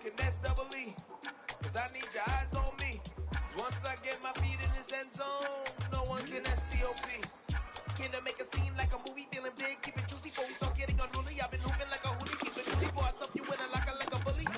talking that's double E. Cause I need your eyes on me. Once I get my feet in this end zone, no one can STOP. Can I make a scene like a movie, feeling big, keep it juicy before we start getting unruly. I've been hooping like a hoodie, keep it juicy before I stuff you in it like a bully.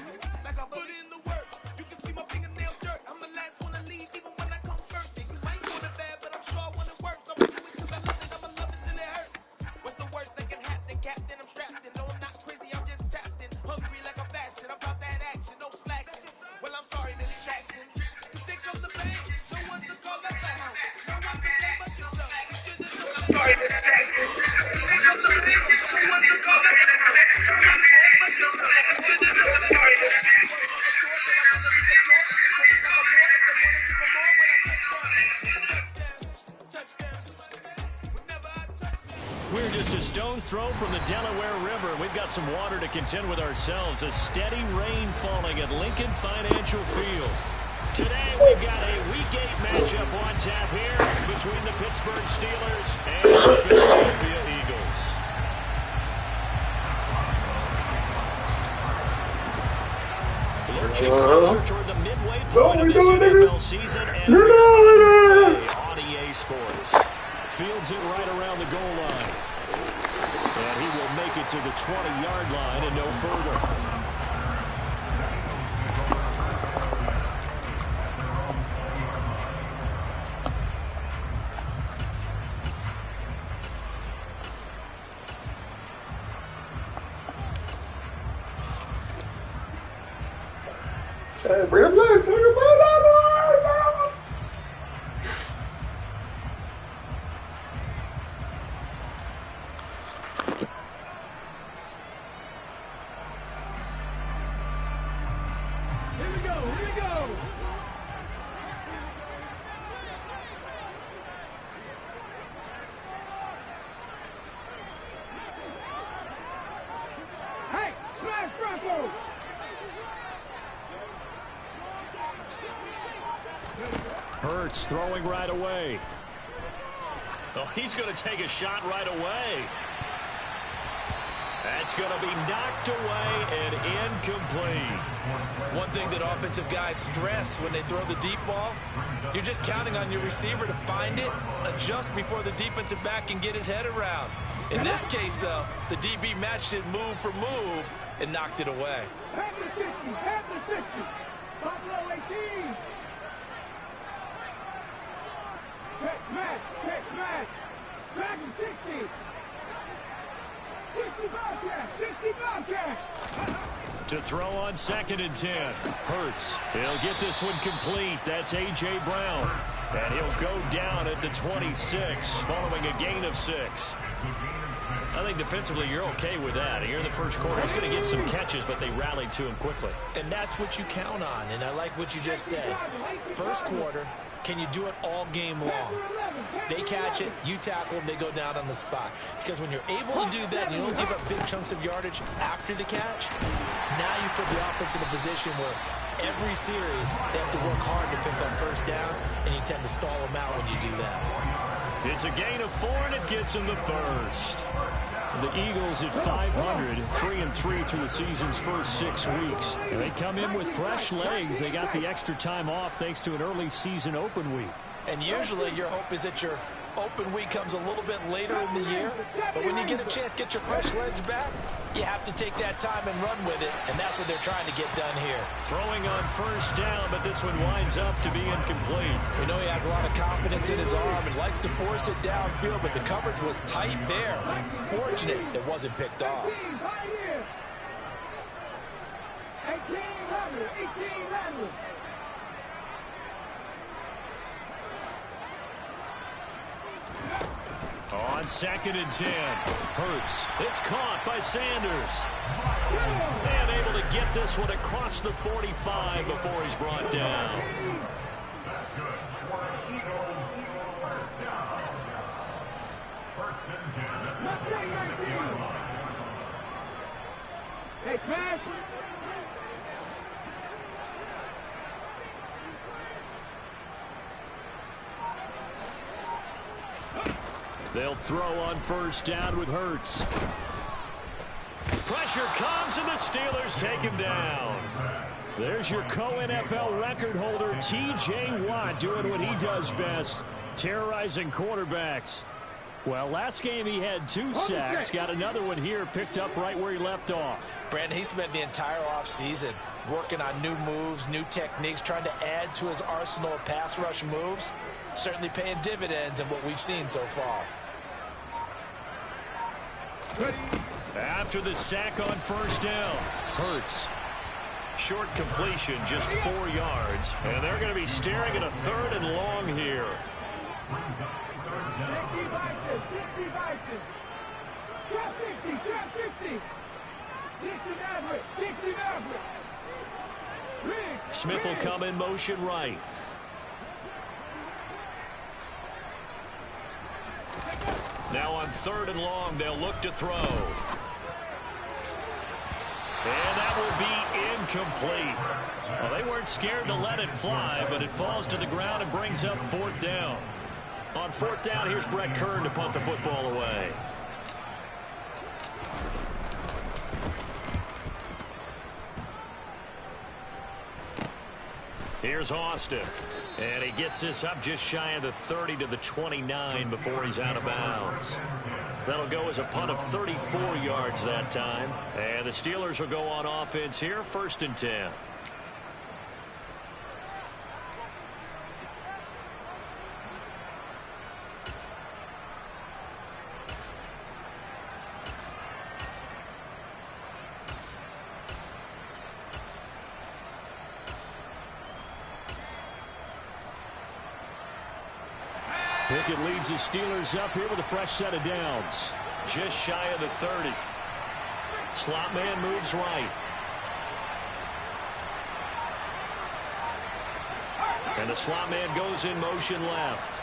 Like I put in the work, you can see my fingernail dirt. I'm the last one to leave, even when I come first. Yeah, you might want it bad, but I'm sure I want it worse. I'ma do it cause I love it, I'ma love it till it hurts. What's the worst that can happen, Captain? I'm strapped in. No, I'm not crazy, I'm just tapped in. Hungry like a bastard, I'm about that action, no slacking. Well, I'm sorry, Millie Jackson. You take up the bank, no one to call up the house. No one to blame but yourself. You should've known. I'm sorry, Millie Jackson. You take up the bank, no one to call up the house. No one to blame but yourself. You should've known. I'm sorry, Millie Jackson. We're just a stone's throw from the Delaware River. We've got some water to contend with ourselves. A steady rain falling at Lincoln Financial Field. Today we've got a Week 8 matchup on tap here between the Pittsburgh Steelers and the Philadelphia Eagles. Lurching closer toward the midway point of this NFL season and on EA Sports. Fields it right around the goal line. And he will make it to the 20-yard line and no further. Hey, bring him back, take him back. Hurts throwing right away. Oh, he's going to take a shot right away. That's going to be knocked away and incomplete. One thing that offensive guys stress when they throw the deep ball, you're just counting on your receiver to find it, adjust before the defensive back can get his head around. In this case, though, the DB matched it move for move and knocked it away. Pass the 60, pass the 60. Buffalo 18. Check match. Back in 60. 65 cash. To throw on 2nd and 10. Hurts. He'll get this one complete. That's A.J. Brown. And he'll go down at the 26 following a gain of 6. I think defensively you're okay with that. Here in the first quarter, he's going to get some catches, but they rallied to him quickly. And that's what you count on, and I like what you just said. First quarter, can you do it all game long? They catch it, you tackle them, they go down on the spot. Because when you're able to do that and you don't give up big chunks of yardage after the catch, now you put the offense in a position where every series they have to work hard to pick up first downs, and you tend to stall them out when you do that. It's a gain of 4, and it gets him the first. The Eagles at 500, 3-3 through the season's first 6 weeks. And they come in with fresh legs. They got the extra time off thanks to an early season open week. And usually your hope is that your open week comes a little bit later in the year. But when you get a chance to get your fresh legs back, you have to take that time and run with it. And that's what they're trying to get done here. Throwing on first down, but this one winds up to be incomplete. We know he has a lot of confidence in his arm and likes to force it downfield, but the coverage was tight there. Fortunate it wasn't picked off. 18-11. On 2nd and 10, Hurts. It's caught by Sanders. And able to get this one across the 45 before he's brought down. Hey, smash. They'll throw on first down with Hurts. Pressure comes, and the Steelers take him down. There's your co-NFL record holder, T.J. Watt, doing what he does best, terrorizing quarterbacks. Well, last game he had 2 sacks. Got another one here, picked up right where he left off. Brandon, he spent the entire offseason working on new moves, new techniques, trying to add to his arsenal of pass rush moves. Certainly paying dividends in what we've seen so far. After the sack on first down, Hurts. Short completion, just 4 yards. And they're going to be staring at a 3rd and long here. 60. Smith will come in motion right. Now on 3rd and long, they'll look to throw. And that will be incomplete. Well, they weren't scared to let it fly, but it falls to the ground and brings up 4th down. On 4th down, here's Brett Kern to punt the football away. Here's Austin. And he gets this up just shy of the 30 to the 29 before he's out of bounds. That'll go as a punt of 34 yards that time. And the Steelers will go on offense here, 1st and 10. Pickett leads the Steelers up here with a fresh set of downs. Just shy of the 30. Slot man moves right. And the slot man goes in motion left.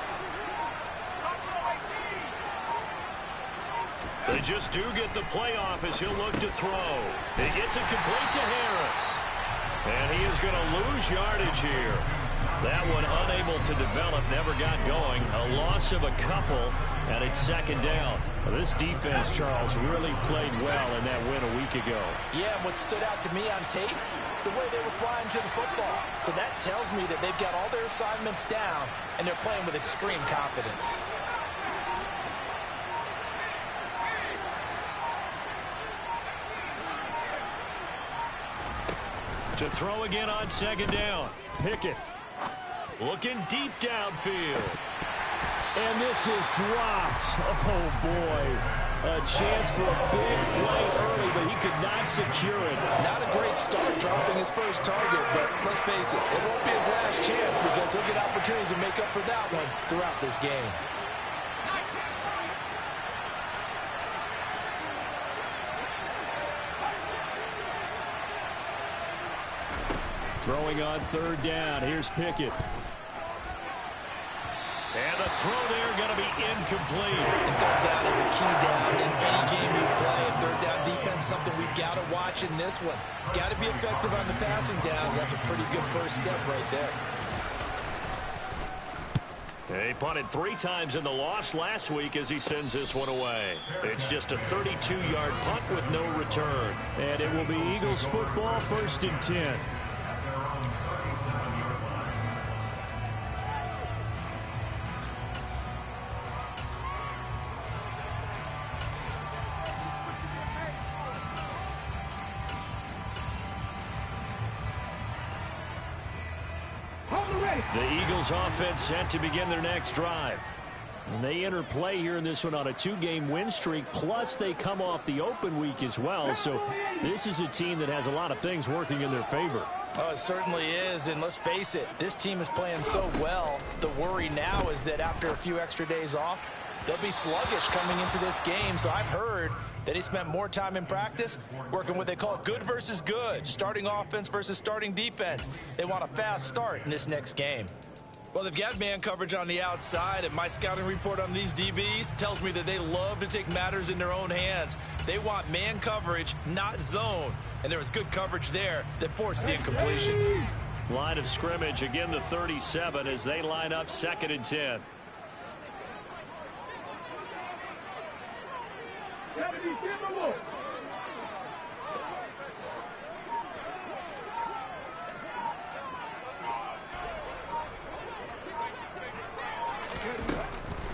They just do get the playoff as he'll look to throw. He gets it complete to Harris. And he is going to lose yardage here. That one unable to develop, never got going. A loss of a couple, and it's 2nd down. Well, this defense, Charles, really played well in that win a week ago. Yeah, and what stood out to me on tape, the way they were flying to the football. So that tells me that they've got all their assignments down, and they're playing with extreme confidence. To throw again on 2nd down. Pickett. Looking deep downfield. And this is dropped. Oh, boy. A chance for a big play early, but he could not secure it. Not a great start dropping his first target, but let's face it, it won't be his last chance because he'll get opportunities to make up for that one throughout this game. Throwing on 3rd down. Here's Pickett. And the throw there going to be incomplete. And 3rd down is a key down in any game you play. And 3rd down defense, something we've got to watch in this one. Got to be effective on the passing downs. That's a pretty good first step right there. He punted 3 times in the loss last week as he sends this one away. It's just a 32-yard punt with no return. And it will be Eagles football, 1st and 10. The Eagles offense set to begin their next drive. And they enter play here in this one on a 2-game win streak, plus they come off the open week as well. So this is a team that has a lot of things working in their favor. Oh, it certainly is, and let's face it, this team is playing so well. The worry now is that after a few extra days off, they'll be sluggish coming into this game. So I've heard that he spent more time in practice working what they call good versus good, starting offense versus starting defense. They want a fast start in this next game. Well, they've got man coverage on the outside, and my scouting report on these DBs tells me that they love to take matters in their own hands. They want man coverage, not zone. And there was good coverage there that forced the incompletion. Line of scrimmage, again the 37 as they line up 2nd and 10.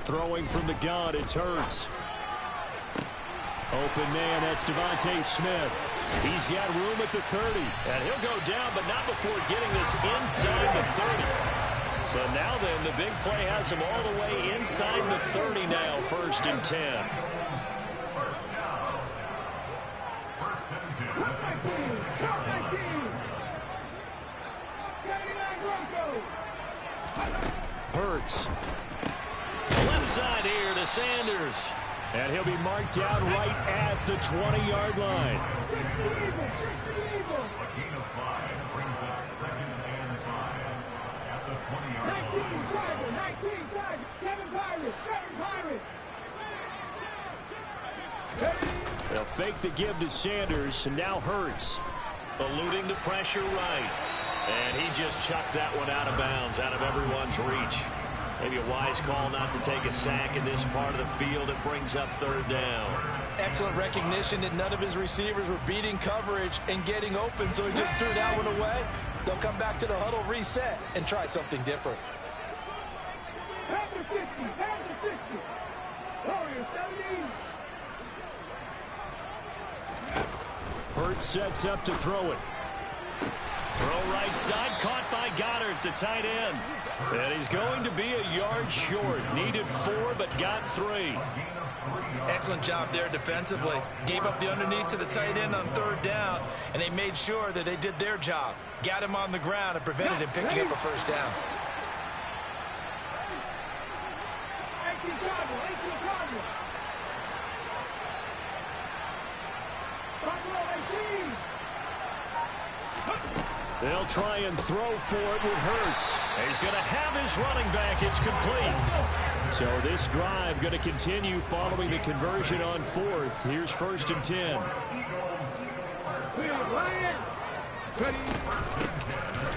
Throwing from the gun, it's Hurts. Open man, that's Devontae Smith. He's got room at the 30. And he'll go down, but not before getting this inside the 30. So now then, the big play has him all the way inside the 30 now, 1st and 10. Hurts. Left side here to Sanders. And he'll be marked down right at the 20-yard line. They'll fake the give to Sanders, and now Hurts. Eluding the pressure right. And he just chucked that one out of bounds, out of everyone's reach. Maybe a wise call not to take a sack in this part of the field. It brings up 3rd down. Excellent recognition that none of his receivers were beating coverage and getting open, so he just threw that one away. They'll come back to the huddle, reset, and try something different. Hurts sets up to throw it. Throw right side, caught by Goddard, the tight end. And he's going to be a yard short. Needed 4, but got 3. Excellent job there defensively. Gave up the underneath to the tight end on 3rd down, and they made sure that they did their job. Got him on the ground and prevented him picking up a 1st down. They'll try and throw for it with Hurts. He's going to have his running back. It's complete. So this drive going to continue following the conversion on 4th. Here's 1st and 10.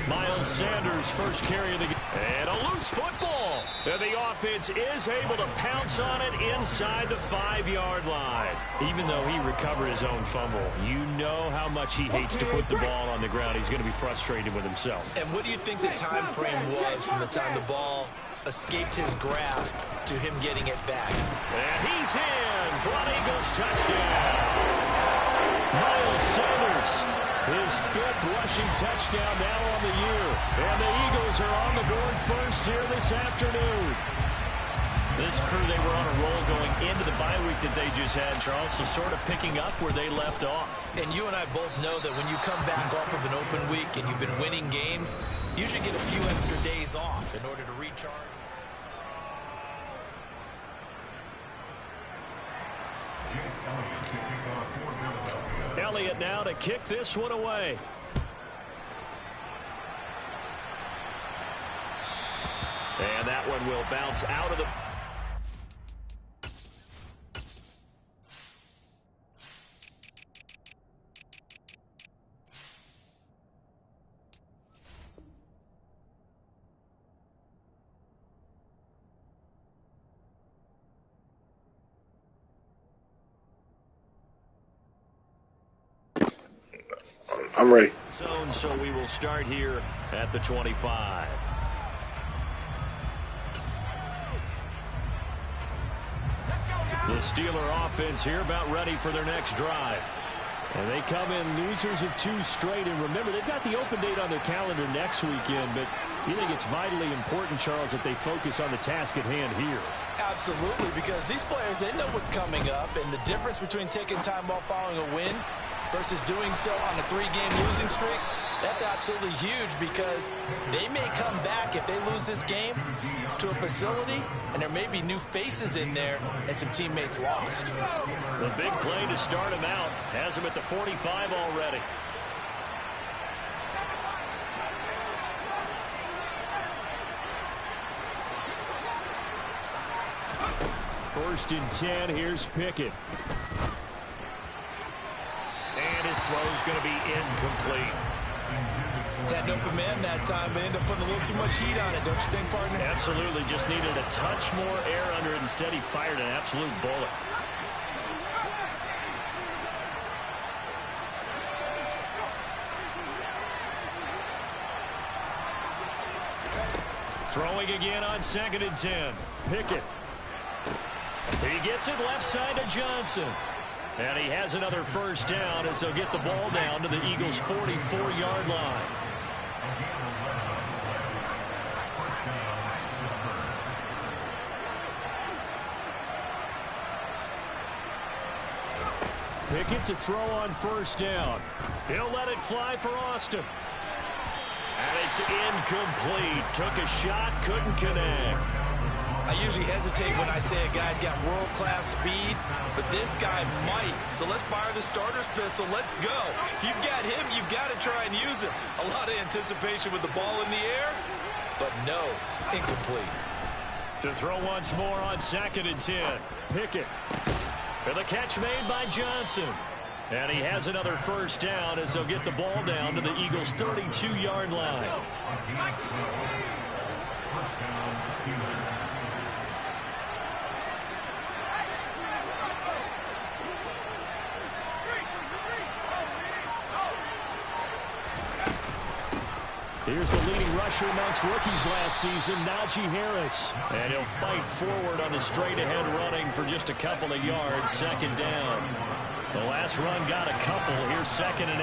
Miles Sanders, first carry of the game. And a loose football. And the offense is able to pounce on it inside the 5-yard line. Even though he recovered his own fumble, you know how much he hates to put the ball on the ground. He's going to be frustrated with himself. And what do you think the time frame was from the time the ball escaped his grasp to him getting it back? And he's in for an Eagles touchdown. Miles Sanders. His 5th rushing touchdown now on the year. And the Eagles are on the board first here this afternoon. This crew, they were on a roll going into the bye week that they just had, Charles, so sort of picking up where they left off. And you and I both know that when you come back off of an open week and you've been winning games, you should get a few extra days off in order to recharge. Elliott now to kick this one away. And that one will bounce out of the... I'm ready. So we will start here at the 25. The Steeler offense here about ready for their next drive. And they come in losers of 2 straight. And remember, they've got the open date on their calendar next weekend. But you think it's vitally important, Charles, that they focus on the task at hand here? Absolutely, because these players, they know what's coming up. And the difference between taking time off following a win versus doing so on a 3-game losing streak, that's absolutely huge, because they may come back if they lose this game to a facility and there may be new faces in there and some teammates lost. The big play to start him out has him at the 45 already. First and 10, here's Pickett. And his throw's going to be incomplete. Had an open man that time, but ended up putting a little too much heat on it, don't you think, partner? Absolutely. Just needed a touch more air under it. Instead, he fired an absolute bullet. Throwing again on 2nd and 10. Pickett. gets it left side to Johnson. And he has another first down as they'll get the ball down to the Eagles' 44-yard line. Pickett to throw on first down. He'll let it fly for Austin. And it's incomplete. Took a shot, couldn't connect. I usually hesitate when I say a guy's got world-class speed, but this guy might. So let's fire the starter's pistol. Let's go. If you've got him, you've got to try and use him. A lot of anticipation with the ball in the air, but no, incomplete. To throw once more on 2nd and 10. Pickett. For the catch made by Johnson. And he has another first down as they'll get the ball down to the Eagles' 32-yard line. Here's the leading rusher amongst rookies last season, Najee Harris. And he'll fight forward on the straight-ahead running for just a couple of yards, 2nd down. The last run got a couple. Here's 2nd and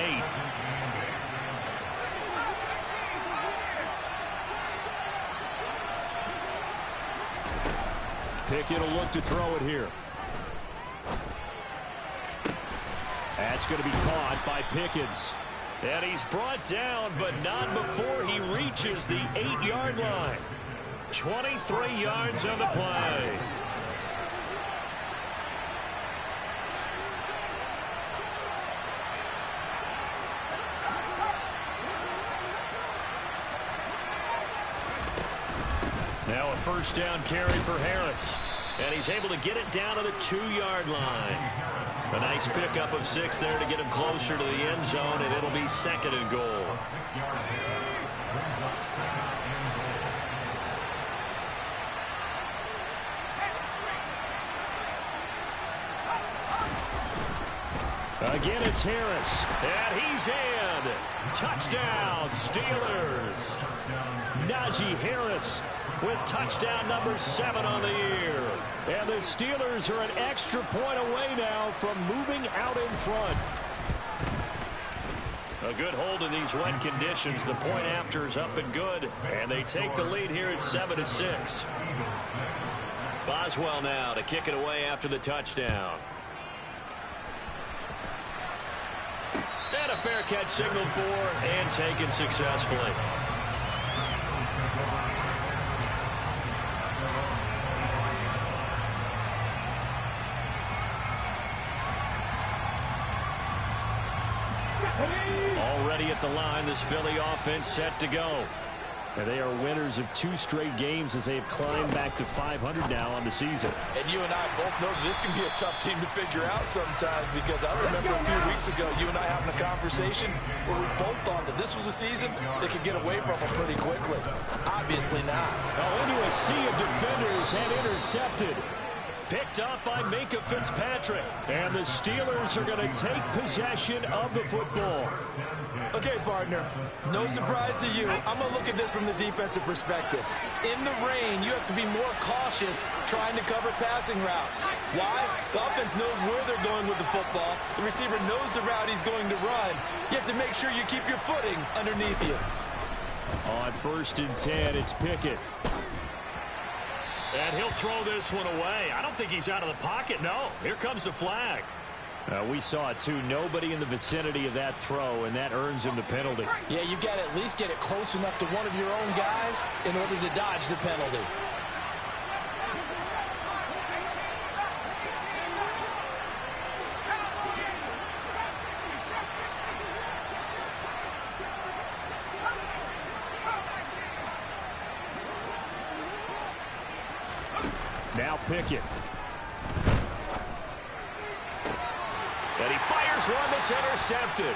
8. Pickett will look to throw it here. That's going to be caught by Pickens. And he's brought down, but not before he reaches the 8-yard line. 23 yards on the play. Now a first down carry for Harris. And he's able to get it down to the 2-yard line. A nice pickup of 6 there to get him closer to the end zone, and it'll be 2nd and goal. Again, it's Harris, and he's in. Touchdown, Steelers. Najee Harris with touchdown number 7 on the year. And the Steelers are an extra point away now from moving out in front. A good hold in these wet conditions. The point after is up and good. And they take the lead here at 7-6. Boswell now to kick it away after the touchdown. And a fair catch signaled for and taken successfully. Already at the line, this Philly offense set to go. And they are winners of 2 straight games as they have climbed back to 500 now on the season. And you and I both know this can be a tough team to figure out sometimes, because I remember a few weeks ago you and I having a conversation where we both thought that this was a season that could get away from them pretty quickly. Obviously not. Now into a sea of defenders and intercepted. Picked up by Minka Fitzpatrick. And the Steelers are going to take possession of the football. Okay, partner, no surprise to you. I'm going to look at this from the defensive perspective. In the rain, you have to be more cautious trying to cover passing routes. Why? The offense knows where they're going with the football. The receiver knows the route he's going to run. You have to make sure you keep your footing underneath you. On 1st and 10, it's Pickett. And he'll throw this one away. I don't think he's out of the pocket, no. Here comes the flag. We saw it, too. Nobody in the vicinity of that throw, and that earns him the penalty. Yeah, you've got to at least get it close enough to one of your own guys in order to dodge the penalty. Now Pickett. And he fires one that's intercepted.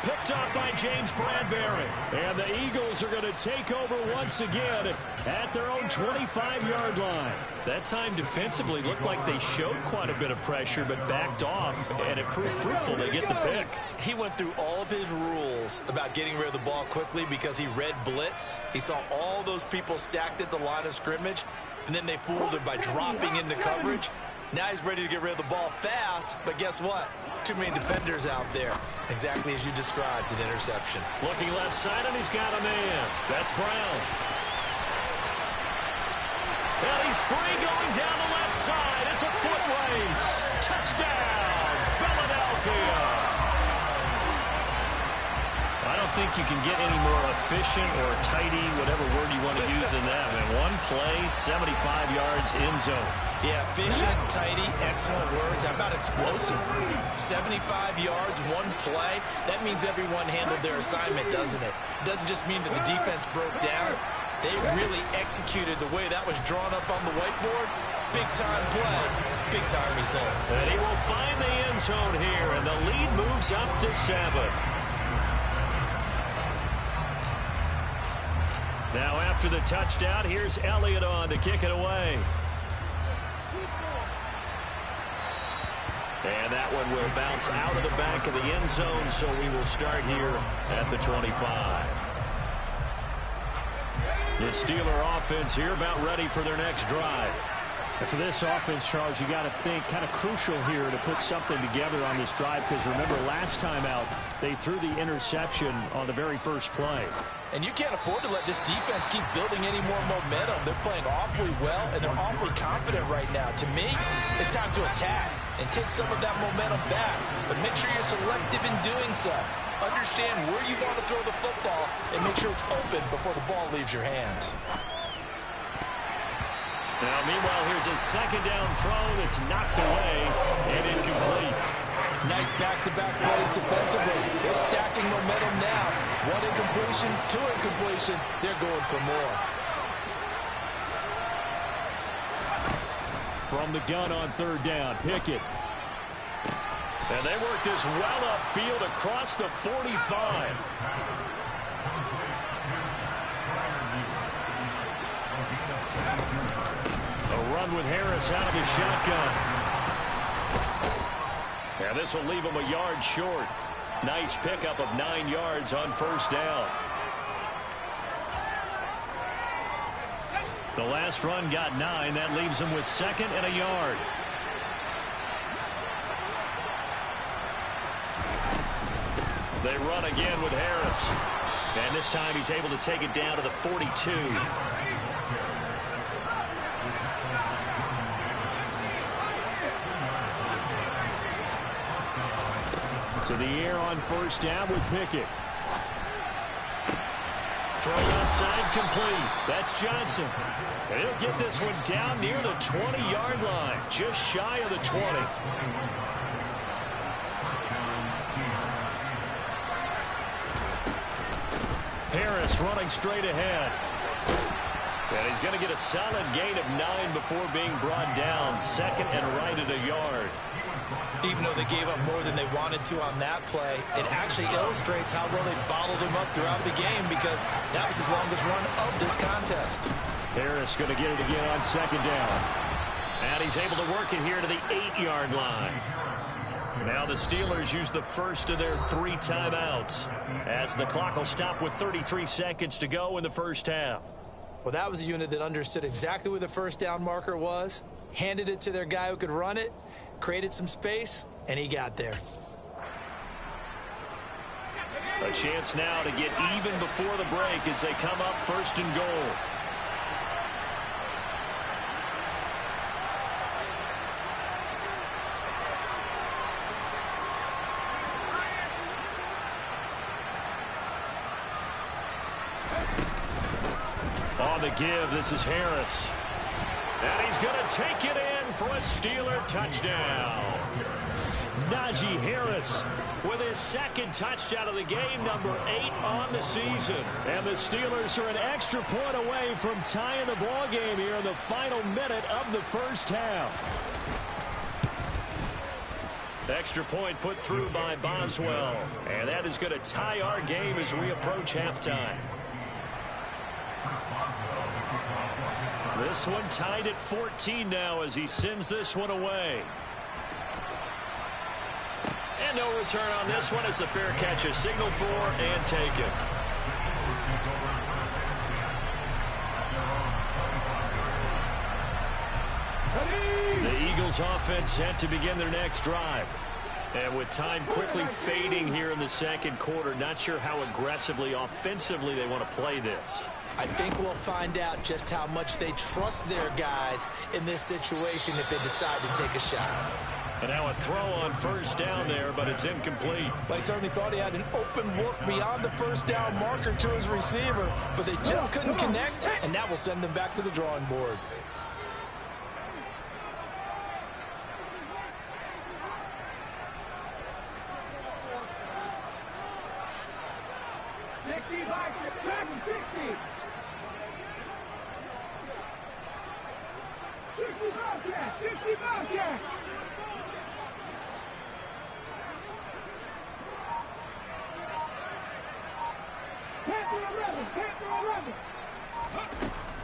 Picked up by James Bradbury. And the Eagles are going to take over once again at their own 25-yard line. That time defensively looked like they showed quite a bit of pressure but backed off, and it proved fruitful. They get the pick. He went through all of his rules about getting rid of the ball quickly because he read blitz. He saw all those people stacked at the line of scrimmage, and then they fooled him by dropping into coverage. Now he's ready to get rid of the ball fast, but guess what? Too many defenders out there. Exactly as you described, an interception. Looking left side, and he's got a man. That's Brown. And he's free going down the left side. It's a foot race. Touchdown, Philadelphia. I don't think you can get any more efficient or tidy, whatever word you want to use in that. And one play, 75 yards in zone. Yeah, efficient, tidy, excellent words. How about explosive? 75 yards, one play. That means everyone handled their assignment, doesn't it? It doesn't just mean that the defense broke down. They really executed the way that was drawn up on the whiteboard. Big-time play, big-time result. And he will find the end zone here, and the lead moves up to 7. Now after the touchdown, here's Elliott on to kick it away. And that one will bounce out of the back of the end zone, so we will start here at the 25. The Steeler offense here about ready for their next drive. And for this offense, Charles, you got to think kind of crucial here to put something together on this drive, because remember last time out they threw the interception on the very first play. And you can't afford to let this defense keep building any more momentum. They're playing awfully well, and they're awfully confident right now. To me, it's time to attack and take some of that momentum back. But make sure you're selective in doing so. Understand where you want to throw the football and make sure it's open before the ball leaves your hands. Now, meanwhile, here's a second down throw that's knocked away and incomplete. Nice back-to-back plays defensively. They're stacking momentum now. One incompletion, two incompletion. They're going for more. From the gun on third down, Pickett. And they work this well upfield across the 45. A run with Harris out of his shotgun. And this will leave him a yard short. Nice pickup of 9 yards on first down. The last run got 9. That leaves him with second and a yard. They run again with Harris. And this time he's able to take it down to the 42. To the air on first down with Pickett. Throw left side complete. That's Johnson. And he'll get this one down near the 20-yard line, just shy of the 20. Harris running straight ahead. And he's going to get a solid gain of 9 before being brought down. Second and right at a yard. Even though they gave up more than they wanted to on that play, it actually illustrates how well they bottled him up throughout the game, because that was his longest run of this contest. Harris going to get it again on second down. And he's able to work it here to the 8-yard line. Now the Steelers use the first of their 3 timeouts, as the clock will stop with 33 seconds to go in the first half. Well, that was a unit that understood exactly where the first down marker was, handed it to their guy who could run it, created some space, and he got there. A chance now to get even before the break as they come up first and goal. On the give, this is Harris. And he's going to take it in for a Steeler touchdown. Najee Harris with his second touchdown of the game, number 8 on the season. And the Steelers are an extra point away from tying the ball game here in the final minute of the first half. Extra point put through by Boswell. And that is going to tie our game as we approach halftime. This one tied at 14 now as he sends this one away. And no return on this one as the fair catch is signaled for and taken. The Eagles Eagles offense set to begin their next drive. And with time quickly fading here in the second quarter, not sure how aggressively, offensively they want to play this. I think we'll find out just how much they trust their guys in this situation if they decide to take a shot. And now a throw on first down there, but it's incomplete. They certainly thought he had an open look beyond the first down marker to his receiver, but they just couldn't connect, and that will send them back to the drawing board.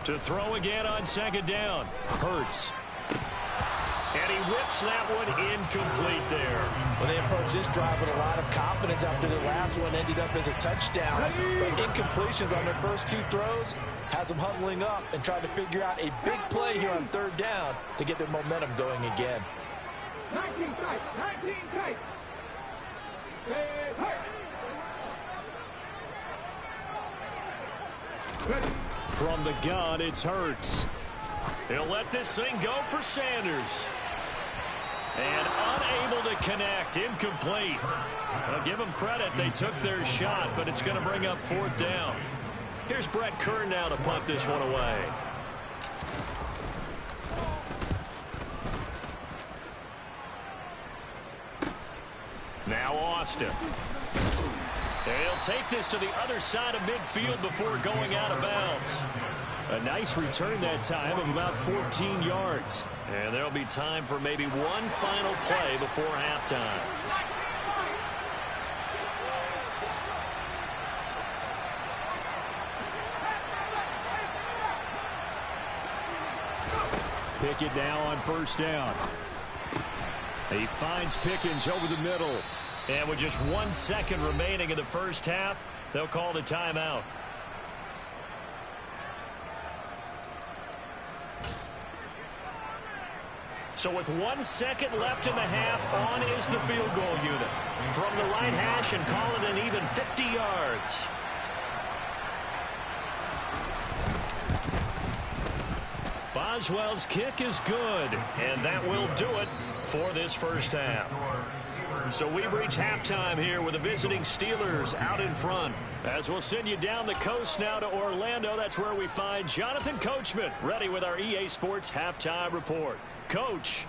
To throw again on second down. Hurts. And he whips that one incomplete there. Well, they approached this drive with a lot of confidence after the last one ended up as a touchdown. But incompletions on their first two throws has them huddling up and trying to figure out a big play here on third down to get their momentum going again. 19 tight, 19 tight. From the gun, it's Hurts. He'll let this thing go for Sanders. And unable to connect, incomplete. I'll give them credit, they took their shot, but it's going to bring up fourth down. Here's Brett Kern now to punt this one away. Now Austin. They'll take this to the other side of midfield before going out of bounds. A nice return that time of about 14 yards. And there'll be time for maybe one final play before halftime. Pickett now on first down. He finds Pickens over the middle. And with just 1 second remaining in the first half, they'll call the timeout. So with 1 second left in the half, on is the field goal unit. From the right hash and call it an even 50 yards. Boswell's kick is good, and that will do it for this first half. So we've reached halftime here with the visiting Steelers out in front. As we'll send you down the coast now to Orlando, that's where we find Jonathan Coachman ready with our EA Sports Halftime Report. Coach.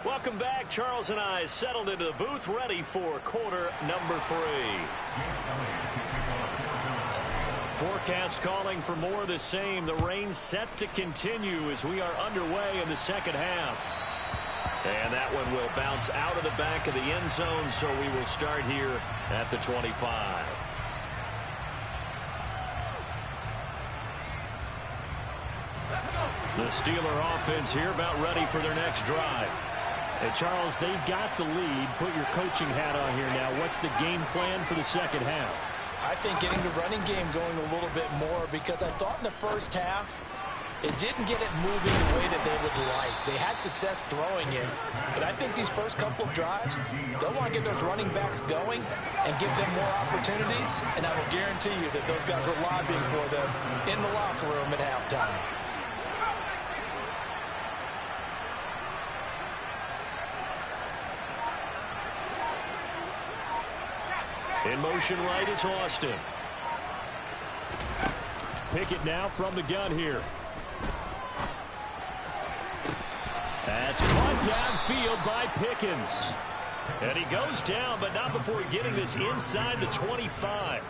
Welcome back. Charles and I settled into the booth ready for quarter number 3. Forecast calling for more of the same. The rain set to continue as we are underway in the second half. And that one will bounce out of the back of the end zone, so we will start here at the 25. The Steeler offense here about ready for their next drive. And Charles, they've got the lead. Put your coaching hat on here now. What's the game plan for the second half? I think getting the running game going a little bit more, because I thought in the first half it didn't get it moving the way that they would like. They had success throwing it, but I think these first couple of drives, they'll want to get those running backs going and give them more opportunities, and I will guarantee you that those guys were lobbying for them in the locker room at halftime. In motion right is Austin. Pickett now from the gun here. That's caught downfield by Pickens. And he goes down, but not before getting this inside the 25.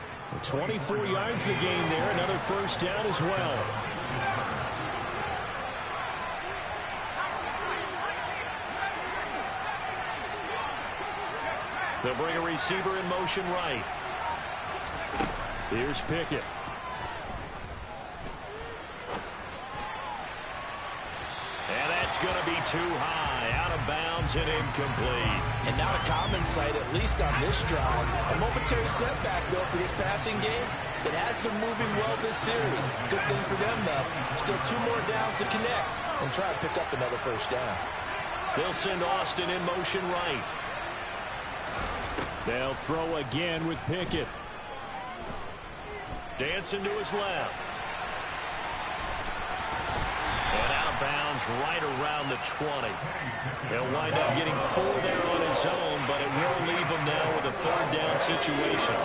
24 yards to gain there. Another first down as well. They'll bring a receiver in motion right. Here's Pickett. And that's going to be too high, out of bounds and incomplete. And not a common sight, at least on this drive. A momentary setback, though, for this passing game. It has been moving well this series. Good thing for them, though. Still 2 more downs to connect and try to pick up another first down. They'll send Austin in motion right. They'll throw again with Pickett. Dancing to his left. And out of bounds right around the 20. He'll wind up getting 4 there on his own, but it will leave him now with a 3rd down situation.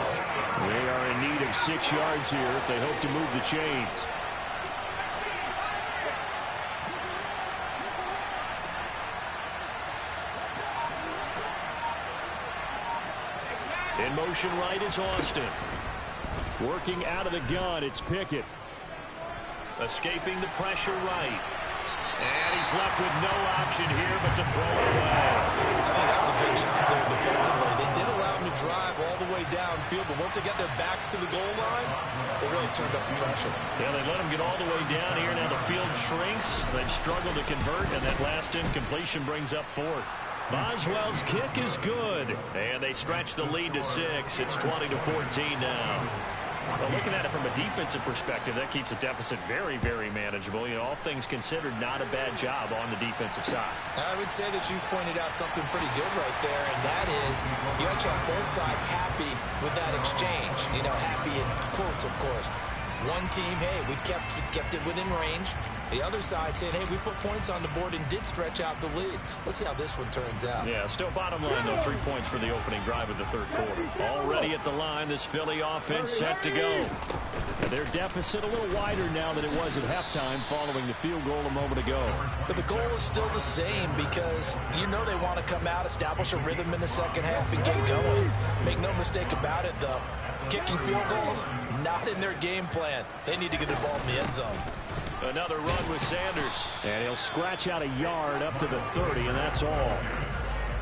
They are in need of 6 yards here if they hope to move the chains. In motion right is Austin. Working out of the gun, it's Pickett. Escaping the pressure right. And he's left with no option here but to throw it away. I think that was a good job there defensively. They did allow him to drive all the way downfield, but once they got their backs to the goal line, they really turned up the pressure. Yeah, they let him get all the way down here. Now the field shrinks. They've struggled to convert, and that last incompletion brings up 4th. Boswell's kick is good. And they stretch the lead to 6. It's 20-14 now. Well, looking at it from a defensive perspective, that keeps the deficit very, very manageable. You know, all things considered, not a bad job on the defensive side. I would say that you've pointed out something pretty good right there, and that is you actually have both sides happy with that exchange. You know, happy in quotes, of course. One team, hey, we've kept it within range. The other side saying, hey, we put points on the board and did stretch out the lead. Let's see how this one turns out. Yeah, still bottom line, though, 3 points for the opening drive of the 3rd quarter. Already at the line, this Philly offense set to go. And their deficit a little wider now than it was at halftime following the field goal a moment ago. But the goal is still the same because you know they want to come out, establish a rhythm in the second half, and get going. Make no mistake about it, though. Kicking field goals, not in their game plan. They need to get the ball in the end zone. Another run with Sanders. And he'll scratch out a yard up to the 30, and that's all.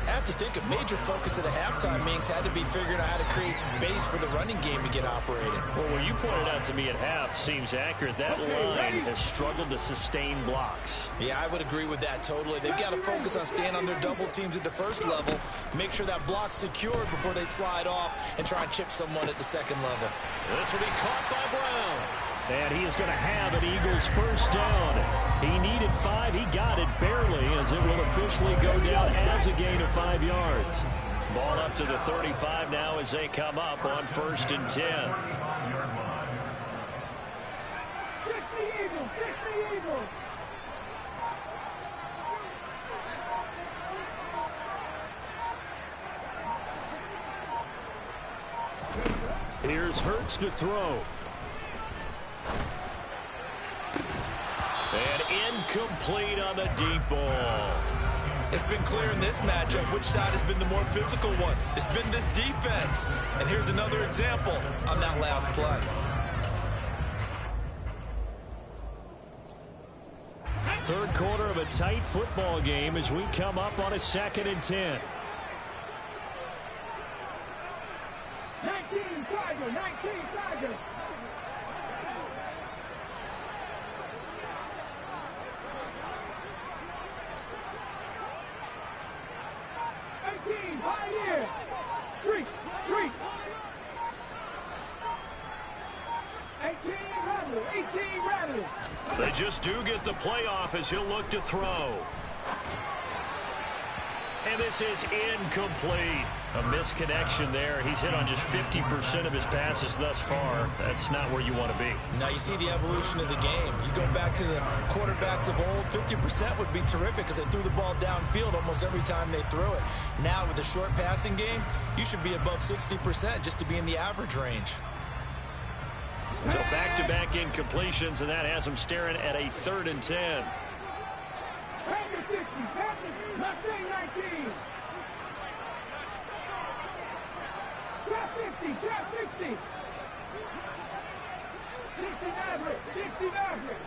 I have to think a major focus at a halftime means had to be figuring out how to create space for the running game to get operating. Well, what you pointed out to me at half seems accurate. That line has struggled to sustain blocks. Yeah, I would agree with that totally. They've got to focus on staying on their double teams at the first level, make sure that block's secured before they slide off and try and chip someone at the second level. This will be caught by Brown. And he is going to have an Eagles first down. He needed 5. He got it barely as it will officially go down as a gain of 5 yards. Ball up to the 35 now as they come up on 1st and 10. Kick the Eagles! Kick the Eagles! Here's Hurts to throw. And incomplete on the deep ball. It's been clear in this matchup which side has been the more physical one. It's been this defense. And here's another example on that last play. Third quarter of a tight football game as we come up on a 2nd and 10. 19 Tiger! 19 Tiger! Street! Street! 18 Rattler! 18 Rattler! They just do get the playoff as he'll look to throw. And this is incomplete. A misconnection there. He's hit on just 50% of his passes thus far. That's not where you want to be. Now you see the evolution of the game. You go back to the quarterbacks of old, 50% would be terrific because they threw the ball downfield almost every time they threw it. Now with the short passing game, you should be above 60% just to be in the average range. So back-to-back incompletions, and that has them staring at a 3rd and 10. Packer 60! Packer! Mustang 19! Trap 50! Trap 60! 60 Maverick! 60 Maverick!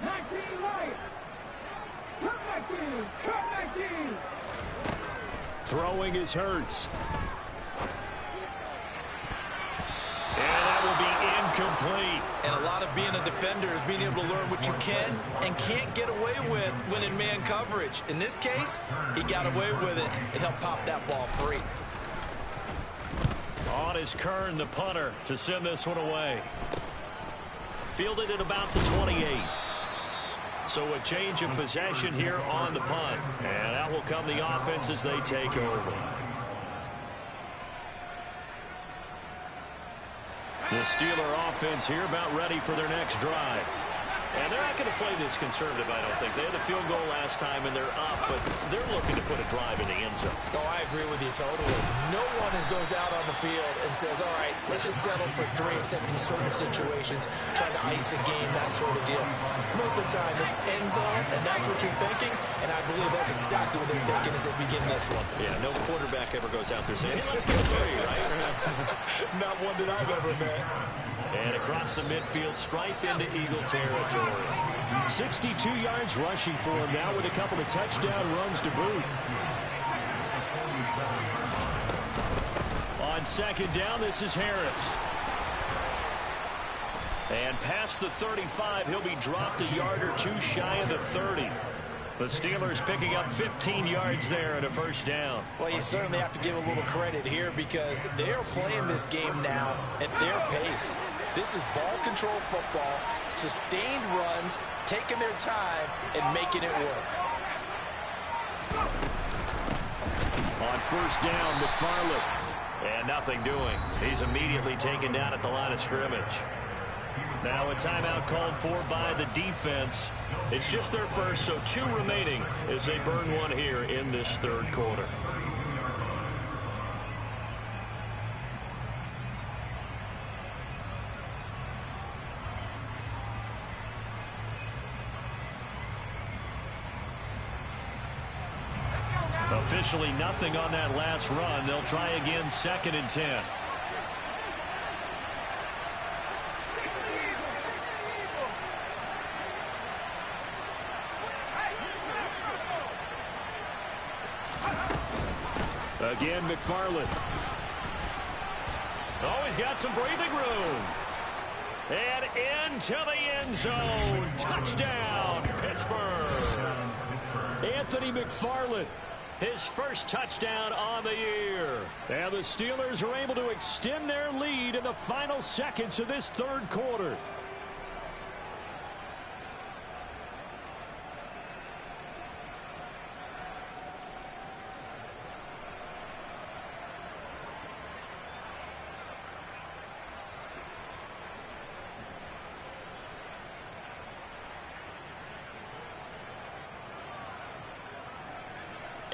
19 Lion! Cut 19! Cut 19! Throwing is Hurts. And that will be incomplete. And a lot of being a defender is being able to learn what you can and can't get away with when in man coverage. In this case, he got away with it and helped pop that ball free. On is Kern, the punter, to send this one away. Fielded at about the 28. So a change of possession here on the punt. And out will come the offense as they take over. The Steeler offense here about ready for their next drive. And they're not going to play this conservative, I don't think. They had a field goal last time, and they're up, but they're looking to put a drive in the end zone. Oh, I agree with you totally. No one goes out on the field and says, all right, let's just settle for 3, except in certain situations, trying to ice a game, that sort of deal. Most of the time, it's end zone, and that's what you're thinking, and I believe that's exactly what they're thinking as they begin this one. Yeah, no quarterback ever goes out there saying, hey, let's get 3, right? Not one that I've ever met. And across the midfield, stripe into Eagle territory. 62 yards rushing for him now with a couple of touchdown runs to boot. On second down, this is Harris. And past the 35, he'll be dropped a yard or 2 shy of the 30. The Steelers picking up 15 yards there and a first down. Well, you certainly have to give a little credit here because they're playing this game now at their pace. This is ball control football, sustained runs, taking their time, and making it work. On first down, McFarland. And nothing doing. He's immediately taken down at the line of scrimmage. Now a timeout called for by the defense. It's just their first, so 2 remaining as they burn one here in this third quarter. Officially nothing on that last run. They'll try again, 2nd and 10. Again, McFarland. Oh, he's got some breathing room. And into the end zone. Touchdown, Pittsburgh. Anthony McFarland. His first touchdown on the year. And the Steelers are able to extend their lead in the final seconds of this third quarter.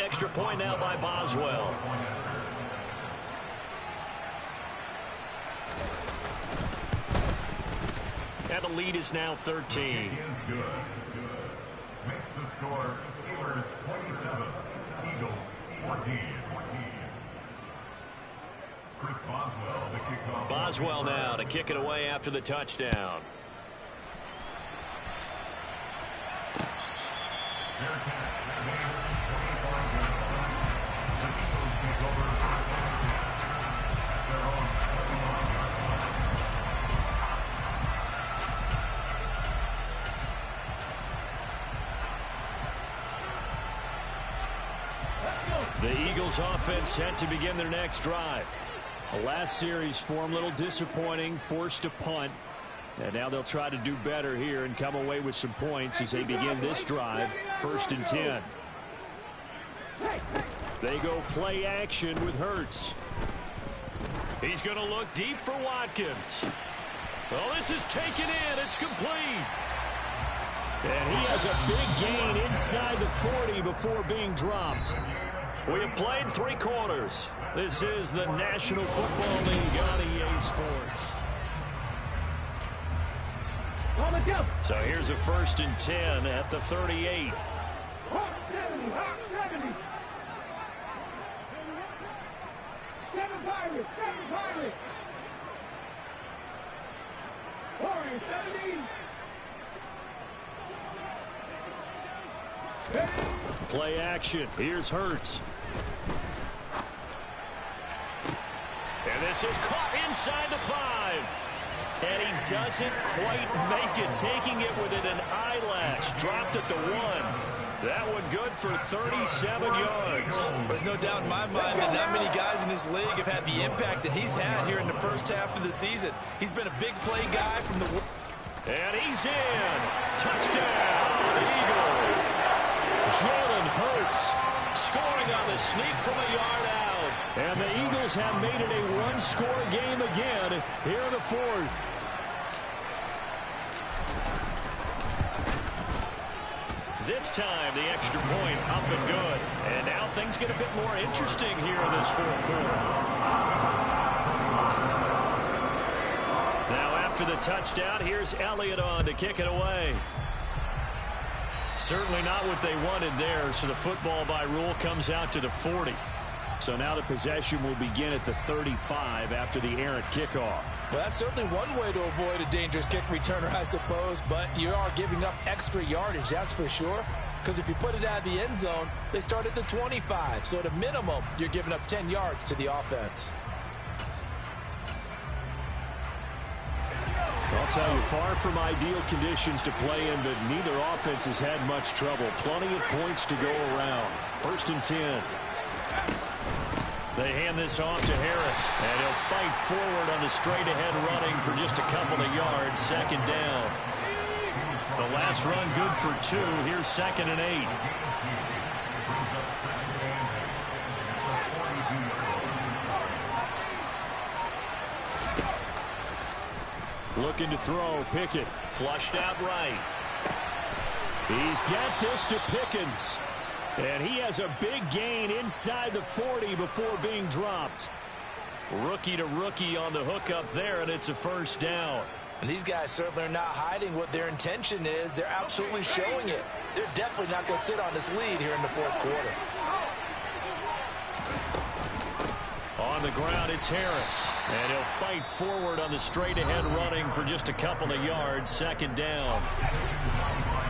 Extra point now by Boswell. And the lead is now 13. Makes the score Steelers 27, Eagles 14. Chris Boswell to kick off. Boswell now to kick it away after the touchdown. The Eagles offense set to begin their next drive. The last series for them, a little disappointing, forced a punt. And now they'll try to do better here and come away with some points as they begin this drive, 1st and 10. They go play action with Hurts. He's going to look deep for Watkins. Well, this is taken in. It's complete. And he has a big gain inside the 40 before being dropped. We have played 3 quarters. This is the National Football League on EA Sports. So here's a 1st and 10 at the 38. Play action. Here's Hurts. And this is caught inside the 5. And he doesn't quite make it, taking it within an eyelash. Dropped at the 1. That one good for 37 yards. There's no doubt in my mind that not many guys in this league have had the impact that he's had here in the first half of the season. He's been a big play guy from the... And he's in. Touchdown, Eagles. Jalen Hurts scoring on the sneak from a yard out. And the Eagles have made it a one-score game again here in the fourth. This time, the extra point up and good. And now things get a bit more interesting here in this fourth quarter. Now after the touchdown, here's Elliott on to kick it away. Certainly not what they wanted there, so the football by rule comes out to the 40. So now the possession will begin at the 35 after the errant kickoff. Well, that's certainly one way to avoid a dangerous kick returner, I suppose, but you are giving up extra yardage, that's for sure. Because if you put it out of the end zone, they start at the 25. So at a minimum, you're giving up 10 yards to the offense. I'll tell you, far from ideal conditions to play in, but neither offense has had much trouble. Plenty of points to go around. 1st and 10. They hand this off to Harris, and he'll fight forward on the straight-ahead running for just a couple of yards. 2nd down. The last run good for 2. Here's 2nd and 8. Looking to throw. Pickett flushed out right. He's got this to Pickens. And he has a big gain inside the 40 before being dropped. Rookie to rookie on the hook up there, and it's a 1st down. And these guys certainly are not hiding what their intention is. They're absolutely showing it. They're definitely not going to sit on this lead here in the 4th quarter. On the ground, it's Harris. And he'll fight forward on the straight-ahead running for just a couple of yards. 2nd down.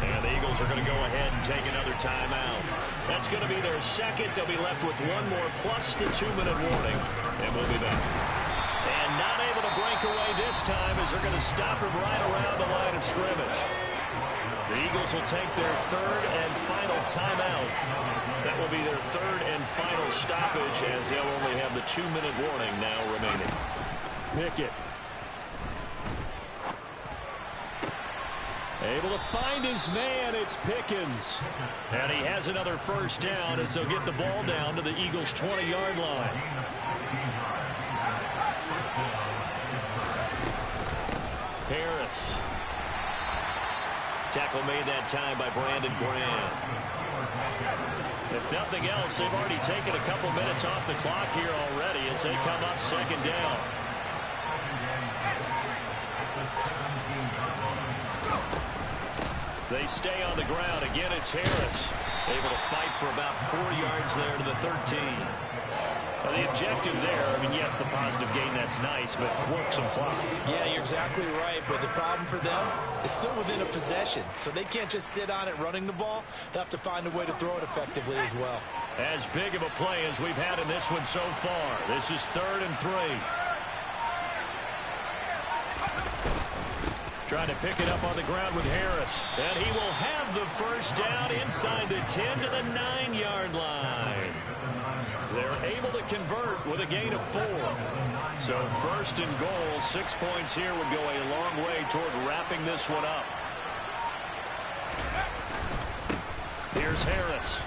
And the Eagles are going to go ahead and take another timeout. That's going to be their 2nd. They'll be left with one more plus the 2-minute warning. And we'll be back. And not able to break away this time as they're going to stop him right around the line of scrimmage. The Eagles will take their 3rd and final timeout. That will be their 3rd and final stoppage as they'll only have the 2-minute warning now remaining. Pickett. Able to find his man. It's Pickens. And he has another 1st down as they'll get the ball down to the Eagles' 20-yard line. Harris. Tackle made that time by Brandon Graham. If nothing else, they've already taken a couple minutes off the clock here already as they come up 2nd down. They stay on the ground. Again, it's Harris. Able to fight for about 4 yards there to the 13. Well, the objective there, I mean, yes, the positive gain, that's nice, but work some clock. Yeah, you're exactly right, but the problem for them is still within a possession, so they can't just sit on it running the ball. They'll have to find a way to throw it effectively as well. As big of a play as we've had in this one so far. This is 3rd and 3. Trying to pick it up on the ground with Harris. And he will have the 1st down inside the 10 to the 9-yard line. They're able to convert with a gain of 4. So 1st and goal, 6 points here would go a long way toward wrapping this one up. Here's Harris.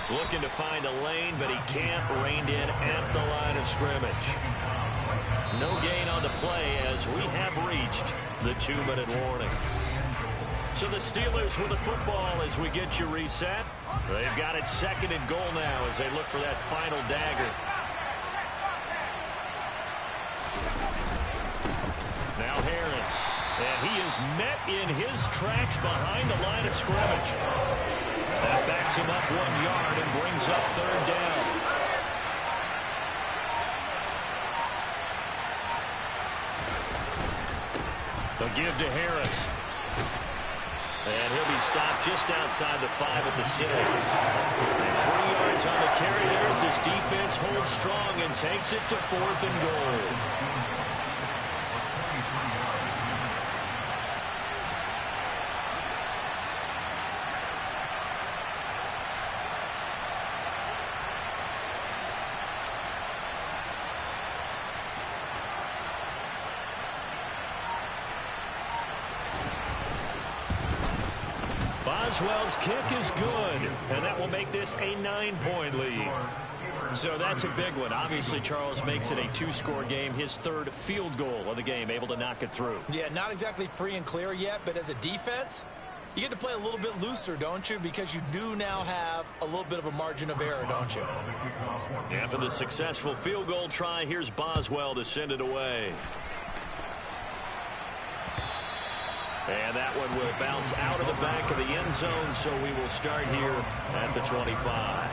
Looking to find a lane, but he can't. Reined in at the line of scrimmage. No gain on the play as we have reached the 2-minute warning. So the Steelers with the football as we get you reset. They've got it 2nd and goal now as they look for that final dagger. Now Harris. And he is met in his tracks behind the line of scrimmage. That backs him up 1 yard and brings up 3rd down. They'll give to Harris. And he'll be stopped just outside the 5 at the 6. And 3 yards on the carry there as his defense holds strong and takes it to 4th and goal. Boswell's kick is good, and that will make this a 9-point lead. So that's a big one. Obviously, Charles makes it a 2-score game. His third field goal of the game, able to knock it through. Yeah, not exactly free and clear yet, but as a defense, you get to play a little bit looser, don't you? Because you do now have a little bit of a margin of error, don't you? After the successful field goal try, here's Boswell to send it away. And that one will bounce out of the back of the end zone, so we will start here at the 25.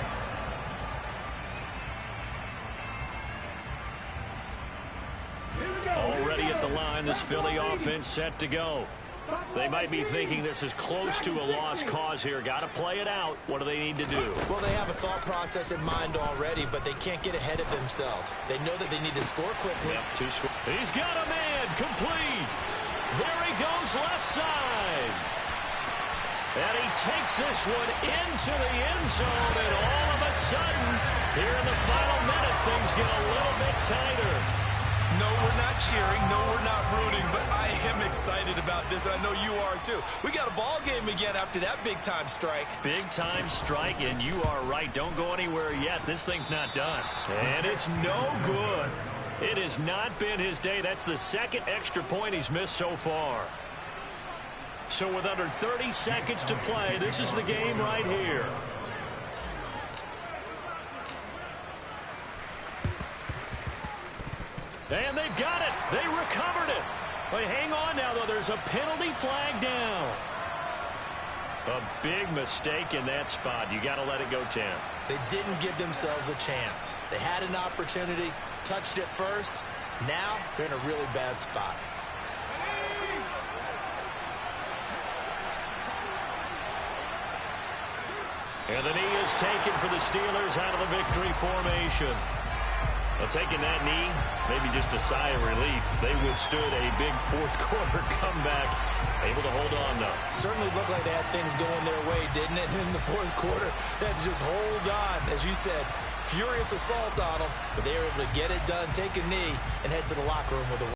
Already at the line, this Philly offense set to go. They might be thinking this is close to a lost cause here. Got to play it out. What do they need to do? Well, they have a thought process in mind already, but they can't get ahead of themselves. They know that they need to score quickly. Yep, he's got a man, complete. There he goes, left side. And he takes this one into the end zone, and all of a sudden, here in the final minute, things get a little bit tighter. No, we're not cheering. No, we're not rooting, but I am excited about this, and I know you are too. We got a ball game again after that big-time strike. Big-time strike, and you are right. Don't go anywhere yet. This thing's not done. And it's no good. It has not been his day. That's the second extra point he's missed so far. So with under 30 seconds to play, this is the game right here. And they've got it. They recovered it. But hang on now, though. There's a penalty flag down. A big mistake in that spot. You got to let it go 10. They didn't give themselves a chance. They had an opportunity, touched it first. Now they're in a really bad spot. And the knee is taken for the Steelers out of the victory formation. Well, taking that knee, maybe just a sigh of relief. They withstood a big fourth-quarter comeback, able to hold on, though. Certainly looked like they had things going their way, didn't it? In the fourth quarter, they had to just hold on. As you said, furious assault on them, but they were able to get it done, take a knee, and head to the locker room with a